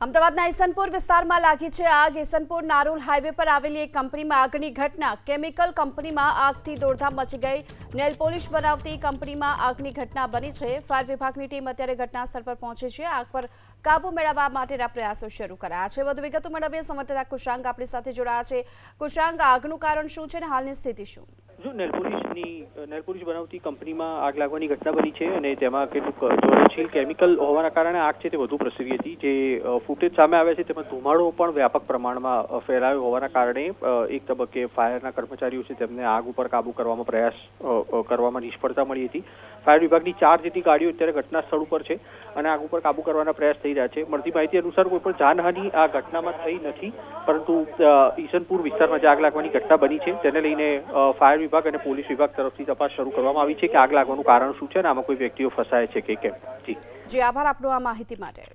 અમદાવાદના ઈસનપુર વિસ્તારમાં લાગી છે આગ। ઈસનપુર નારોલ હાઈવે પર આવેલી એક કંપનીમાં આગની ઘટના। કેમિકલ કંપનીમાં આગથી દોડધામ મચી ગઈ। નેલ પોલિશ બનાવતી કંપનીમાં આગની ઘટના બની છે। ફાયર વિભાગની ટીમ અત્યારે ઘટના સ્થળ પર પહોંચી છે। આગ પર કાબુ મેળવવા માટેના પ્રયાસો શરૂ કરાયા છે। વધુ વિગતો મેળવીએ સંવાદદાતા કુશાંગ આપણી સાથે જોડાયા છે। કુશાંગ, આગનું કારણ શું છે અને હાલની સ્થિતિ શું? जो નેલ પોલિશ બનાવતી કંપનીમાં આગ લાગવાની ઘટના બની છે અને તેમાં કેટલુંક જ્વલનશીલ કેમિકલ હોવાના કારણે આગ છે તે વધુ પ્રસરી હતી। જે ફૂટેજ સામે આવ્યા છે તેમાં ધુમાડો પણ વ્યાપક પ્રમાણમાં ફેલાયો હોવાના કારણે એક તબક્કે ફાયરના કર્મચારીઓ છે તેમને આગ ઉપર કાબુ કરવામાં પ્રયાસ કરવામાં નિષ્ફળતા મળી હતી। ફાયર વિભાગની 4 જેટલી ગાડીઓ અત્યારે ઘટના સ્થળ ઉપર છે અને આગ ઉપર કાબુ કરવાના પ્રયાસ થઈ રહ્યા છે। મળતી માહિતી અનુસાર કોઈ પણ જાનહાનિ આ ઘટનામાં થઈ નથી, પરંતુ ઈસનપુર વિસ્તારમાં જે આગ લાગવાની ઘટના બની છે તેને લઈને ફાયર વિભાગ અને પોલીસ વિભાગ તરફથી તપાસ શરૂ કરવામાં આવી છે કે આગ લાગવાનું કારણ શું છે અને આમાં કોઈ વ્યક્તિઓ ફસાય છે કે કેમ। જી, આભાર આપનો આ માહિતી માટે।